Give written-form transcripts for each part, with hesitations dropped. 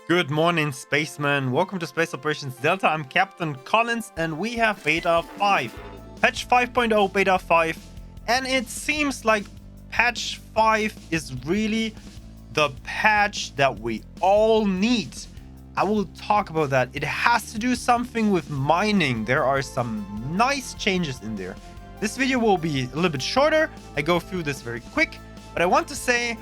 Good morning, spacemen. Welcome to Space Operations Delta. I'm Captain Collins, and we have Beta 5. Patch 5.0 Beta 5. And it seems like Patch 5 is really the patch that we all need. I will talk about that. It has to do something with mining. There are some nice changes in there. This video will be a little bit shorter. I go through this very quick, but I want to say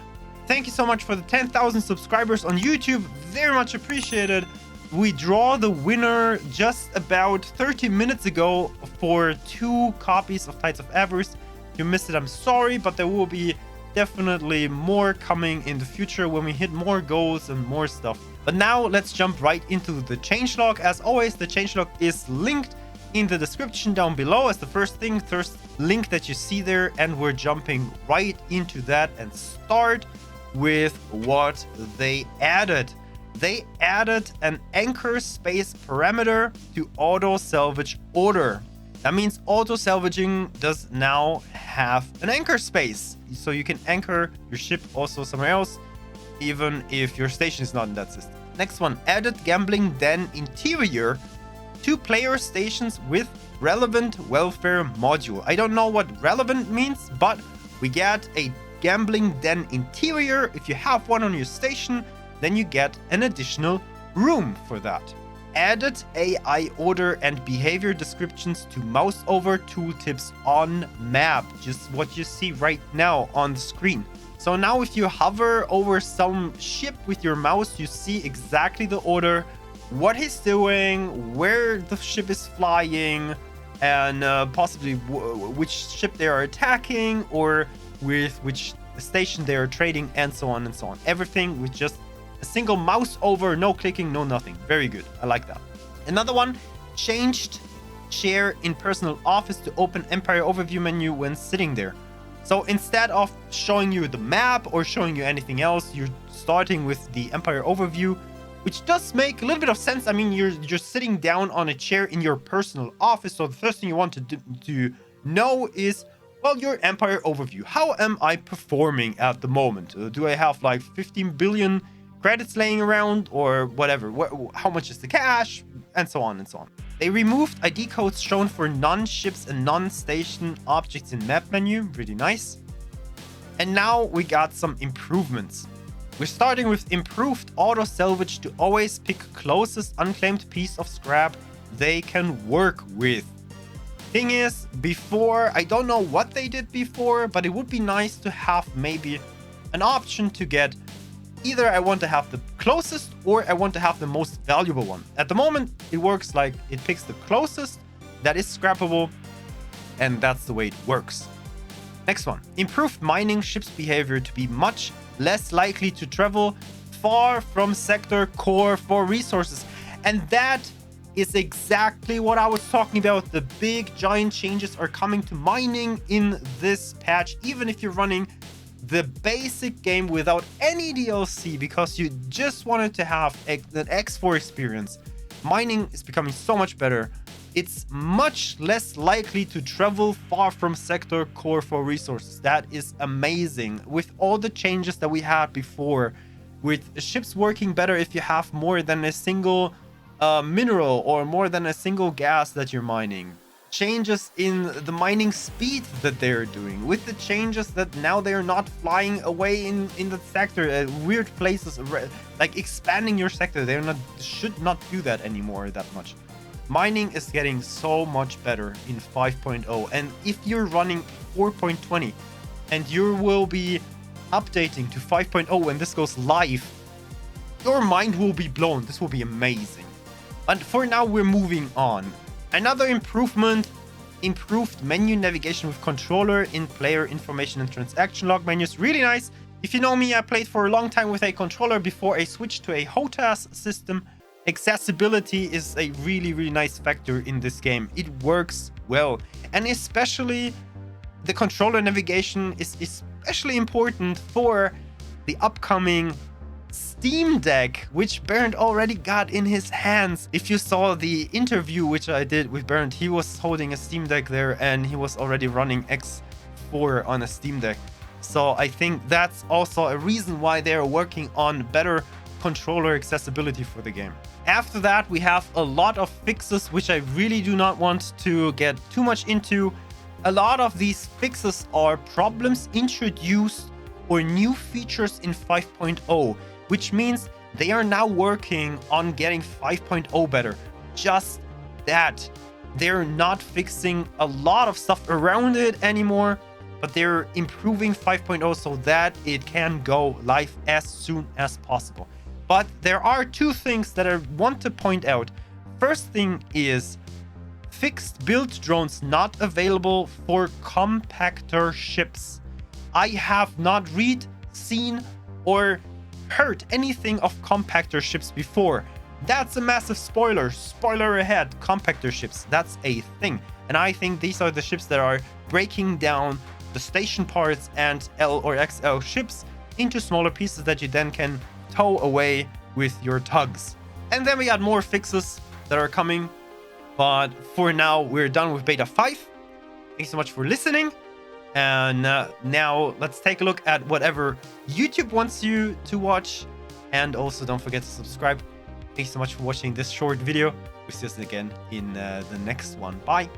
thank you so much for the 10,000 subscribers on YouTube. Very much appreciated. We draw the winner just about 30 minutes ago for 2 copies of Tides of Avarice. If you missed it, I'm sorry, but there will be definitely more coming in the future when we hit more goals and more stuff. But now let's jump right into the changelog. As always, the changelog is linked in the description down below as the first link that you see there, and we're jumping right into that and start with what they added. They added an anchor space parameter to auto salvage order. That means auto salvaging does now have an anchor space, so you can anchor your ship also somewhere else, even if your station is not in that system. Next one, added gambling den interior to player stations with relevant welfare module. I don't know what relevant means, but we get a gambling den interior. If you have one on your station, then you get an additional room for that. Added AI order and behavior descriptions to mouse over tooltips on map, just what you see right now on the screen. So now if you hover over some ship with your mouse, you see exactly the order, what he's doing, where the ship is flying, and possibly which ship they are attacking, or with which station they are trading, and so on and so on. Everything with just a single mouse over, no clicking, no nothing. Very good. I like that. Another one, changed share in personal office to open Empire overview menu when sitting there. So instead of showing you the map or showing you anything else, you're starting with the Empire overview, which does make a little bit of sense. I mean, you're just sitting down on a chair in your personal office, so the first thing you want to know is, well, your Empire overview. How am I performing at the moment? Do I have like 15 billion credits laying around or whatever? How much is the cash? And so on and so on. They removed ID codes shown for non-ships and non-station objects in map menu. Really nice. And now we got some improvements. We're starting with improved auto salvage to always pick closest unclaimed piece of scrap they can work with. Thing is, before, I don't know what they did before, but it would be nice to have maybe an option to get either I want to have the closest or I want to have the most valuable one. At the moment, it works like it picks the closest that is scrappable, and that's the way it works. Next one, improved mining ship's behavior to be much less likely to travel far from sector core for resources. And that is exactly what I was talking about. The big giant changes are coming to mining in this patch, even if you're running the basic game without any DLC because you just wanted to have an X4 experience. Mining is becoming so much better. It's much less likely to travel far from sector core for resources. That is amazing. With all the changes that we had before, with ships working better if you have more than a single mineral or more than a single gas that you're mining. Changes in the mining speed that they're doing, with the changes that now they're not flying away in the sector weird places, like expanding your sector. Should not do that anymore that much. Mining is getting so much better in 5.0, and if you're running 4.20 and you will be updating to 5.0 when this goes live, your mind will be blown. This will be amazing. And for now, we're moving on. Another improvement, improved menu navigation with controller in player information and transaction log menus. Really nice. If you know me, I played for a long time with a controller before I switched to a HOTAS system. Accessibility is a really, really nice factor in this game. It works well. And especially the controller navigation is especially important for the upcoming Steam Deck, which Bernd already got in his hands. If you saw the interview which I did with Bernd, he was holding a Steam Deck there and he was already running X4 on a Steam Deck. So I think that's also a reason why they're working on better controller accessibility for the game. After that, we have a lot of fixes, which I really do not want to get too much into. A lot of these fixes are problems introduced or new features in 5.0, which means they are now working on getting 5.0 better. Just that. They're not fixing a lot of stuff around it anymore, but they're improving 5.0 so that it can go live as soon as possible. But there are two things that I want to point out. First thing is fixed build drones not available for compactor ships. I have not read, seen, or heard anything of compactor ships before. That's a massive spoiler. Spoiler ahead. Compactor ships. That's a thing. And I think these are the ships that are breaking down the station parts and L or XL ships into smaller pieces that you then can tow away with your tugs. And then we got more fixes that are coming. But for now, we're done with beta 5. Thanks so much for listening. And now let's take a look at whatever YouTube wants you to watch. And also don't forget to subscribe. Thanks so much for watching this short video. We'll see us again in the next one. Bye.